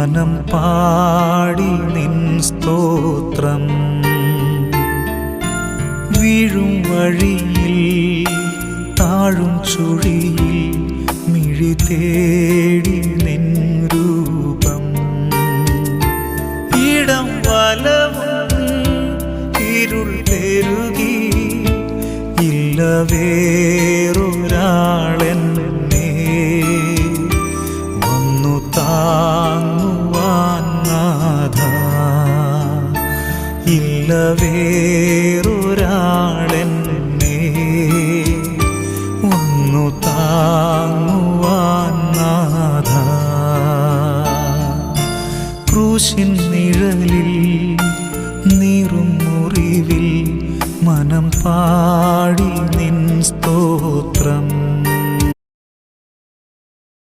മനം പാടി നിൻ സ്തോത്രം. വീഴും വഴിയിൽ താഴും ചുഴിയിൽ മിഴി തേടി നിൻ രൂപം. ഇടം വലവും ഇരുൾ പെരുകി ഇല്ല വേറൊരാളെന്നെ വന്നു താങ്ങുവാൻ നാഥാ. ഇല്ല